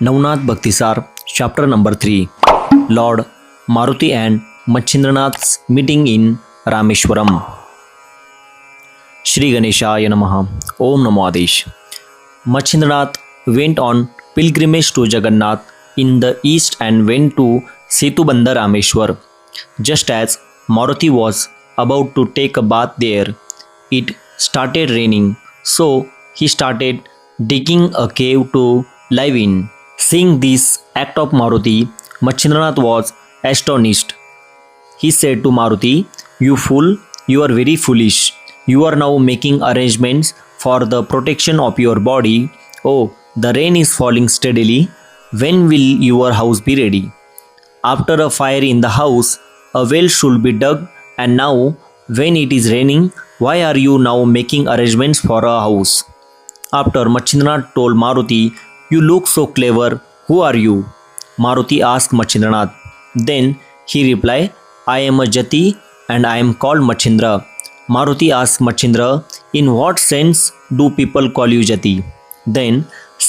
Navnath Bhaktisar, Chapter number 3. Lord Maruti and Machindranath's meeting in Rameshwaram. Shri Ganeshaya Namaha. Om Namo Adesh. Machindranath went on pilgrimage to Jagannath in the east and went to Setubandha Rameshwar. Just as Maruti was about to take a bath there, it started raining, so he started digging a cave to live in. Seeing this act of Maruti, Machindranath was astonished. He said to Maruti, "You fool, you are very foolish. You are now making arrangements for the protection of your body. Oh, the rain is falling steadily. When will your house be ready? After a fire in the house, a well should be dug, and now, when it is raining, why are you now making arrangements for a house?" After Machindranath told Maruti, "You look so clever. Who are you?" Maruti asked Machindranath. Then he replied, "I am a Jati and I am called Machindra." Maruti asked Machindra, "In what sense do people call you Jati?" Then,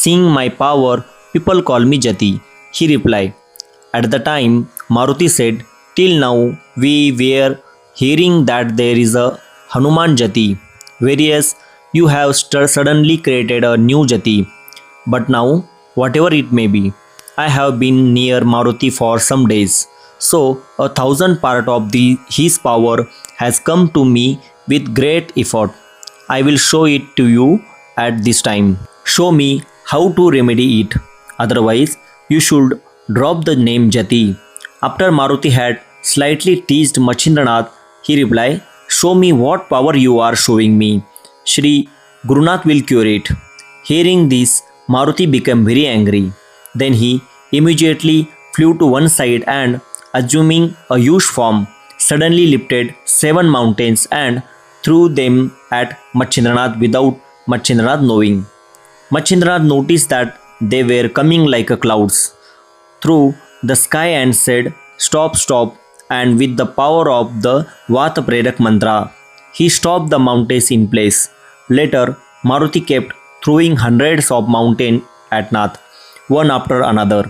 "Seeing my power, people call me Jati," he replied. At the time, Maruti said, "Till now we were hearing that there is a Hanuman Jati, whereas you have suddenly created a new Jati. But now, whatever it may be, I have been near Maruti for some days, so 1,000 part of his power has come to me with great effort. I will show it to you at this time. Show me how to remedy it. Otherwise, you should drop the name Jati." After Maruti had slightly teased Machindranath, he replied, "Show me what power you are showing me. Shri Gurunath will cure it." Hearing this, Maruti became very angry. Then he immediately flew to one side and, assuming a huge form, suddenly lifted 7 mountains and threw them at Machindranath without Machindranath knowing. Machindranath noticed that they were coming like clouds through the sky and said, "Stop, stop," and with the power of the Vata Prerak mantra, he stopped the mountains in place. Later, Maruti kept throwing hundreds of mountains at Nath, one after another,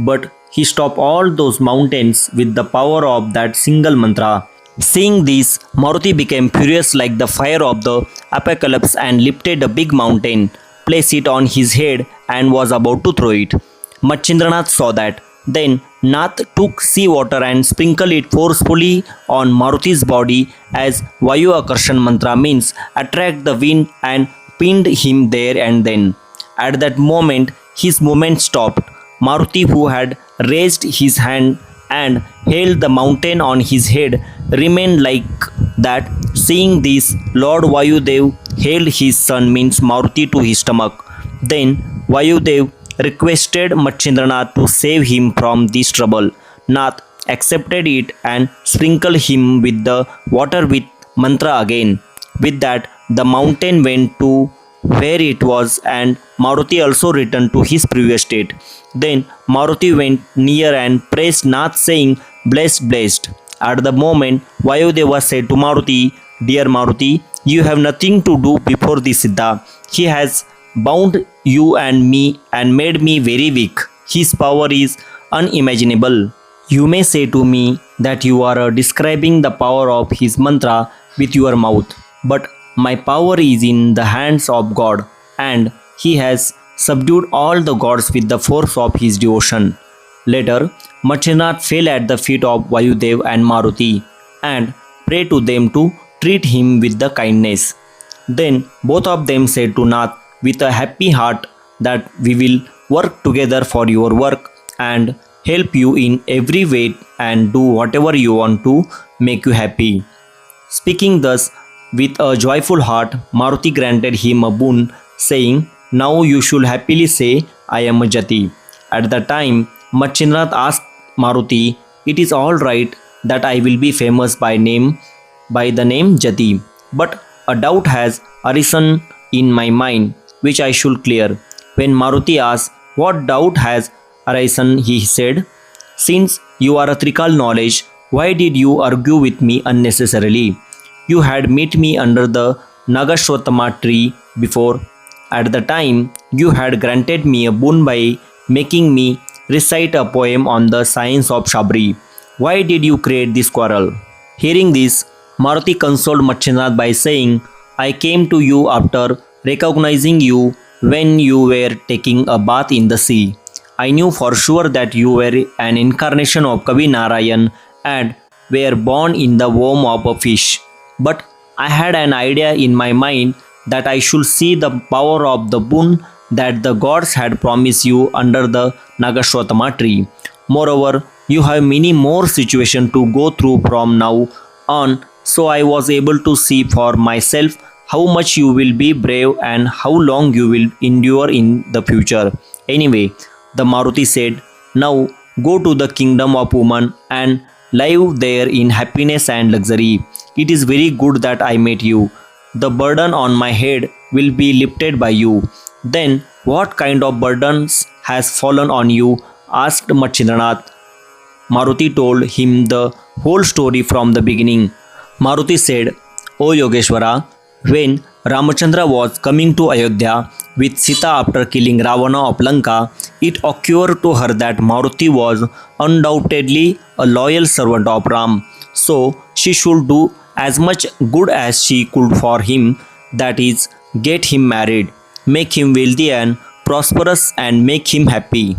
but he stopped all those mountains with the power of that single mantra. Seeing this, Maruti became furious like the fire of the apocalypse and lifted a big mountain, placed it on his head, and was about to throw it. Machindranath saw that. Then Nath took sea water and sprinkled it forcefully on Maruti's body, as Vayu Akarshan mantra means attract the wind, and pinned him there and then. At that moment, his movement stopped. Maruti, who had raised his hand and held the mountain on his head, remained like that. Seeing this, Lord Vayudev held his son means Maruti to his stomach. Then Vayudev requested Machindranath to save him from this trouble. Nath accepted it and sprinkled him with the water with mantra again. With that, the mountain went to where it was, and Maruti also returned to his previous state. Then Maruti went near and praised Nath, saying, "Blessed, blessed." At the moment, Vayudeva said to Maruti, "Dear Maruti, you have nothing to do before the Siddha. He has bound you and me and made me very weak. His power is unimaginable. You may say to me that you are describing the power of his mantra with your mouth, but my power is in the hands of God, and he has subdued all the gods with the force of his devotion." Later, Machindranath fell at the feet of Vayudev and Maruti and prayed to them to treat him with the kindness. Then both of them said to Nath with a happy heart that we will work together for your work and help you in every way and do whatever you want to make you happy. Speaking thus, with a joyful heart, Maruti granted him a boon, saying, "Now you should happily say, 'I am a Jati.'" At the time, Machindranath asked Maruti, "It is all right that I will be famous by the name Jati, but a doubt has arisen in my mind, which I should clear." When Maruti asked, "What doubt has arisen?" he said, "Since you are a Trikal knowledge, why did you argue with me unnecessarily? You had met me under the Nagashwatama tree before. At the time, you had granted me a boon by making me recite a poem on the science of Shabri. Why did you create this quarrel? Hearing this, Maruti consoled Machindranath by saying, I came to you after recognizing you when you were taking a bath in the sea. I knew for sure that you were an incarnation of Kavi Narayan and were born in the womb of a fish. But I had an idea in my mind that I should see the power of the boon that the gods had promised you under the Nagashwatama tree. Moreover, you have many more situations to go through from now on, so I was able to see for myself how much you will be brave and how long you will endure in the future. Anyway, the Maruti said, now go to the kingdom of woman and live there in happiness and luxury. It is very good that I met you. The burden on my head will be lifted by you. Then, what kind of burdens has fallen on you? Asked Machindranath. Maruti told him the whole story from the beginning. Maruti said, O Yogeshwara, when Ramachandra was coming to Ayodhya with Sita after killing Ravana of Lanka, it occurred to her that Maruti was undoubtedly a loyal servant of Ram. So she should do as much good as she could for him, that is, get him married, make him wealthy and prosperous, and make him happy.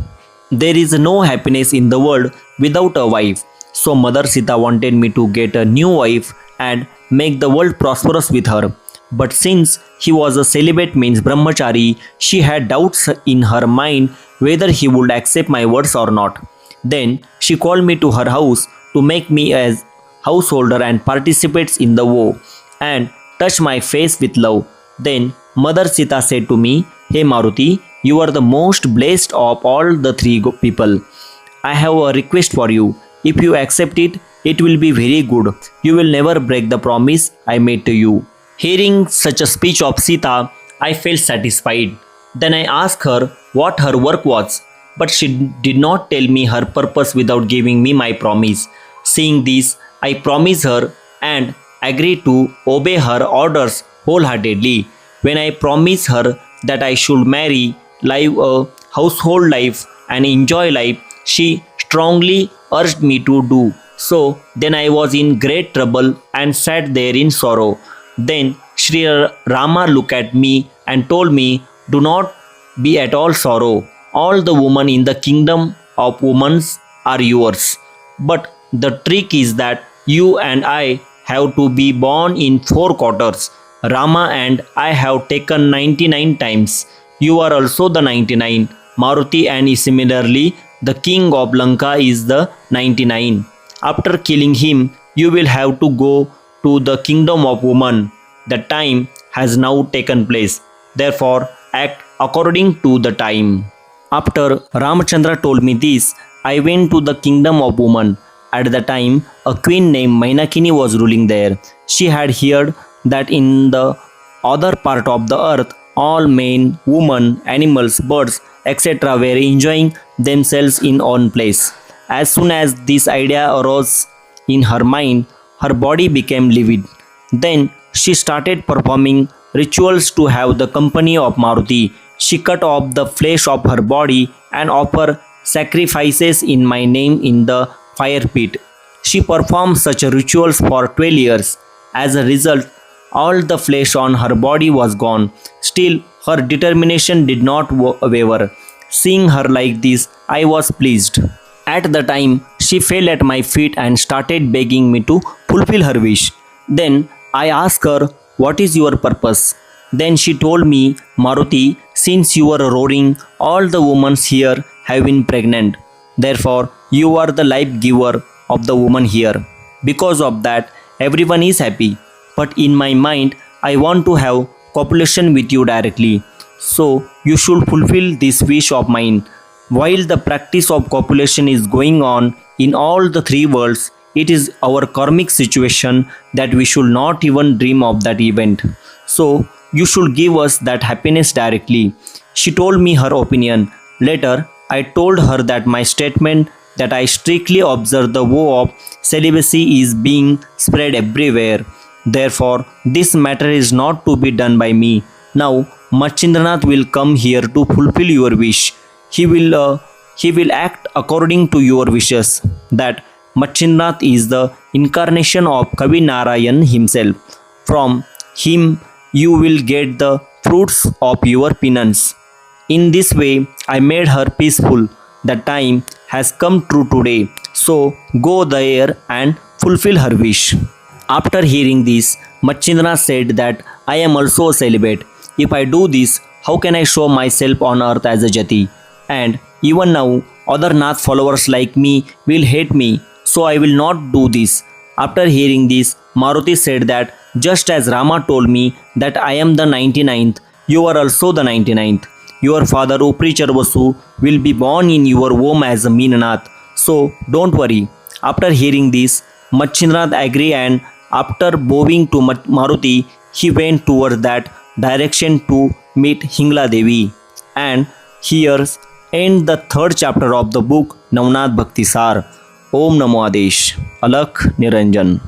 There is no happiness in the world without a wife. So Mother Sita wanted me to get a new wife and make the world prosperous with her. But since he was a celibate means brahmachari, she had doubts in her mind whether he would accept my words or not. Then she called me to her house to make me as householder and participates in the vow and touch my face with love. Then Mother Sita said to me, Hey Maruti, you are the most blessed of all the three people. I have a request for you. If you accept it, it will be very good. You will never break the promise I made to you. Hearing such a speech of Sita, I felt satisfied. Then I asked her what her work was, but she did not tell me her purpose without giving me my promise. Seeing this, I promised her and agreed to obey her orders wholeheartedly. When I promised her that I should marry, live a household life, and enjoy life, she strongly urged me to do so. Then I was in great trouble and sat there in sorrow. Then Sri Rama looked at me and told me, Do not be at all sorrow. All the women in the kingdom of women are yours. But the trick is that you and I have to be born in 4 quarters. Rama and I have taken 99 times. You are also the 99. Maruti and similarly, the king of Lanka is the 99. After killing him, you will have to go to the kingdom of woman. The time has now taken place. Therefore, act according to the time. After Ramachandra told me this, I went to the kingdom of woman. At the time, a queen named Mainakini was ruling there. She had heard that in the other part of the earth, all men, women, animals, birds, etc. were enjoying themselves in one place. As soon as this idea arose in her mind, her body became livid. Then she started performing rituals to have the company of Maruti. She cut off the flesh of her body and offered sacrifices in my name in the fire pit. She performed such rituals for 12 years. As a result, all the flesh on her body was gone. Still, her determination did not waver. Seeing her like this, I was pleased. At the time, she fell at my feet and started begging me to fulfill her wish. Then I asked her, What is your purpose? Then she told me, Maruti, since you are roaring, all the women here have been pregnant. Therefore, you are the life giver of the woman here. Because of that, everyone is happy. But in my mind, I want to have copulation with you directly. So, you should fulfill this wish of mine. While the practice of copulation is going on in all the 3 worlds, it is our karmic situation that we should not even dream of that event. So, you should give us that happiness directly. She told me her opinion. Later, I told her that my statement that I strictly observe the vow of celibacy is being spread everywhere. Therefore, this matter is not to be done by me. Now, Machindranath will come here to fulfill your wish. he will act according to your wishes. That Machindrath is the incarnation of Kavi Narayan himself. From him you will get the fruits of your penance. In this way, I made her peaceful. The time has come true today. So go there and fulfill her wish. After hearing this, Machindrath said that I am also a celibate. If I do this, how can I show myself on earth as a Jati? And even now, other Nath followers like me will hate me, so I will not do this. After hearing this, Maruti said that just as Rama told me that I am the 99th, you are also the 99th. Your father, O preacher Vasu, will be born in your home as a Meenanath. So don't worry. After hearing this, Machindrath agreed, and after bowing to Maruti, he went towards that direction to meet Hingla Devi. And here ends the third chapter of the book Navnath Bhakti Sar. Om Namo Adesh. Alakh Niranjan.